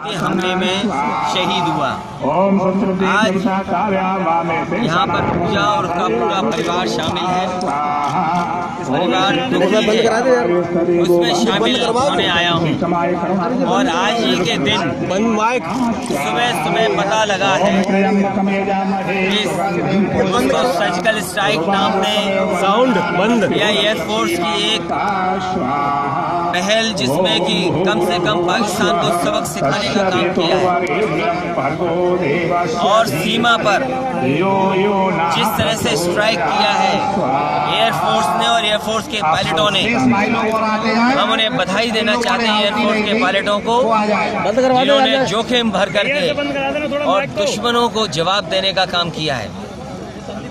के हमले में शहीद हुआ। आज यहाँ पर पूजा और उसका पूरा परिवार शामिल है। परिवार उसमें शामिल होने आया हूँ और आज ही के दिन सुबह सुबह पता लगा है कि उसको सर्जिकल स्ट्राइक नाम ने साउंड बंद या एयरफोर्स की एक पहल जिसमें कि कम से कम पाकिस्तान को सबक सिखाने का काम किया है और सीमा पर जिस तरह से स्ट्राइक किया है एयरफोर्स ने और एयरफोर्स के पायलटों ने, हम उन्हें बधाई देना चाहते हैं एयरफोर्स के पायलटों को जिन्होंने जोखिम भर करके और दुश्मनों को जवाब देने का काम किया है।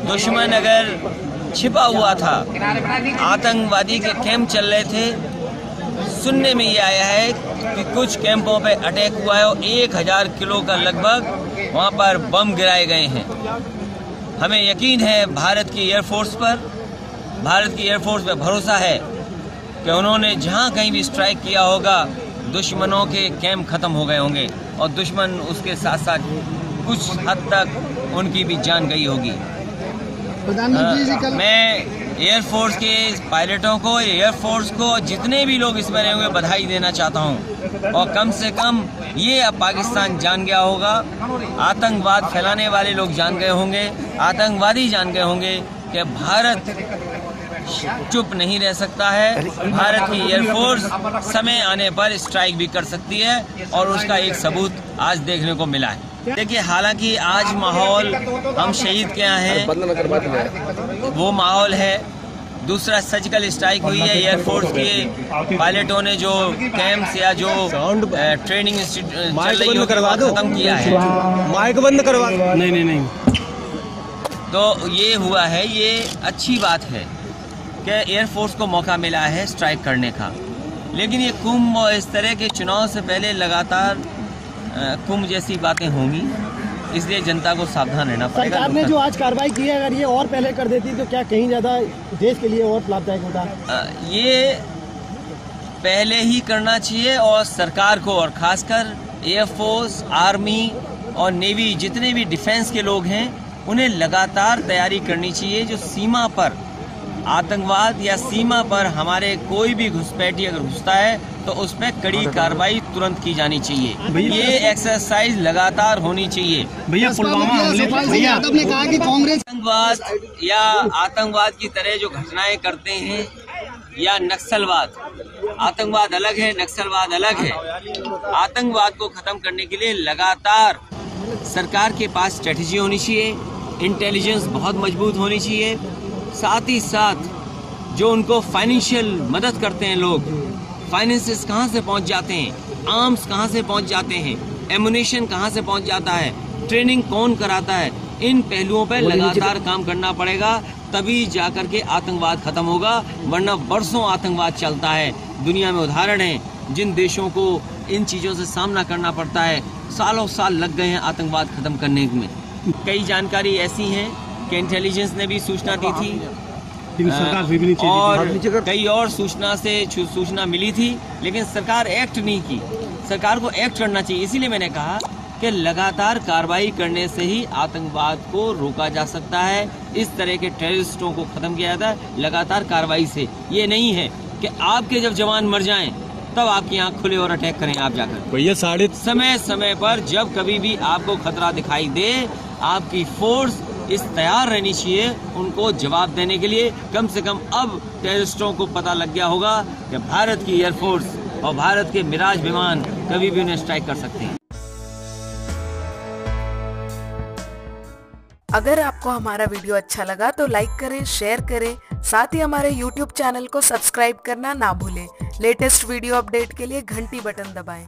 दुश्मन अगर छिपा हुआ था, आतंकवादी के कैंप चल रहे थे, सुनने में ये आया है कि कुछ कैंपों पे अटैक हुआ है और 1000 किलो का लगभग वहाँ पर बम गिराए गए हैं। हमें यकीन है भारत की एयरफोर्स पर, भारत की एयरफोर्स पे भरोसा है कि उन्होंने जहाँ कहीं भी स्ट्राइक किया होगा दुश्मनों के कैंप खत्म हो गए होंगे और दुश्मन उसके साथ साथ कुछ हद तक उनकी भी जान गई होगी। मैं एयरफोर्स के पायलटों को, एयरफोर्स को, जितने भी लोग इसमें रहे हुए बधाई देना चाहता हूं और कम से कम ये अब पाकिस्तान जान गया होगा, आतंकवाद फैलाने वाले लोग जान गए होंगे, आतंकवादी जान गए होंगे कि भारत चुप नहीं रह सकता है। भारत की एयरफोर्स समय आने पर स्ट्राइक भी कर सकती है और उसका एक सबूत आज देखने को मिला है। देखिए, हालांकि आज माहौल हम शहीद के यहाँ हैं वो माहौल है। दूसरा सर्जिकल स्ट्राइक हुई है, एयरफोर्स के पायलटों ने जो कैंप्स या जो ट्रेनिंग चल रही है खत्म किया है। माइक बंद करवा नहीं। तो ये हुआ है, ये अच्छी बात है कि एयरफोर्स को मौका मिला है स्ट्राइक करने का। लेकिन ये कुंभ और इस तरह के चुनाव से पहले लगातार कुंभ जैसी बातें होंगी, इसलिए जनता को सावधान रहना पड़ेगा। सरकार ने जो आज कार्रवाई की है, अगर ये और पहले कर देती तो क्या कहीं ज़्यादा देश के लिए और लाभदायक होता? ये पहले ही करना चाहिए और सरकार को, और खासकर एयरफोर्स, आर्मी और नेवी, जितने भी डिफेंस के लोग हैं, उन्हें लगातार तैयारी करनी चाहिए। जो सीमा पर आतंकवाद या सीमा पर हमारे कोई भी घुसपैठी अगर घुसता है तो उस पर कड़ी कार्रवाई तुरंत की जानी चाहिए। ये एक्सरसाइज लगातार होनी चाहिए। भैया पुलवामा हमले यादव ने कहा कि कांग्रेस आतंकवाद या आतंकवाद की तरह जो घटनाएं करते हैं या नक्सलवाद, आतंकवाद अलग है, नक्सलवाद अलग है। आतंकवाद को खत्म करने के लिए लगातार सरकार के पास स्ट्रेटजी होनी चाहिए, इंटेलिजेंस बहुत मजबूत होनी चाहिए। साथ ही साथ जो उनको फाइनेंशियल मदद करते हैं लोग, फाइनेंसेस कहाँ से पहुँच जाते हैं, आर्म्स कहाँ से पहुँच जाते हैं, एमुनेशन कहाँ से पहुँच जाता है, ट्रेनिंग कौन कराता है, इन पहलुओं पर लगातार काम करना पड़ेगा, तभी जाकर के आतंकवाद खत्म होगा। वरना बरसों आतंकवाद चलता है। दुनिया में उदाहरण हैं जिन देशों को इन चीज़ों से सामना करना पड़ता है, सालों साल लग गए हैं आतंकवाद खत्म करने में। कई जानकारी ऐसी हैं कि इंटेलिजेंस ने भी सूचना दी थी और कई और सूचना मिली थी, लेकिन सरकार एक्ट नहीं की। सरकार को एक्ट करना चाहिए। इसीलिए मैंने कहा कि लगातार कार्रवाई करने से ही आतंकवाद को रोका जा सकता है, इस तरह के टेररिस्टों को खत्म किया जाता है लगातार कार्रवाई से। ये नहीं है कि आपके जब जवान मर जाएं तब आपकी आंख खुले और अटैक करें आप जाकर। भैया समय समय पर जब कभी भी आपको खतरा दिखाई दे, आपकी फोर्स इस तैयार रहनी चाहिए उनको जवाब देने के लिए। कम से कम अब टेररिस्टों को पता लग गया होगा कि भारत की एयरफोर्स और भारत के मिराज विमान कभी भी उन्हें स्ट्राइक कर सकते हैं। अगर आपको हमारा वीडियो अच्छा लगा तो लाइक करें, शेयर करें, साथ ही हमारे YouTube चैनल को सब्सक्राइब करना ना भूलें। लेटेस्ट वीडियो अपडेट के लिए घंटी बटन दबाएं।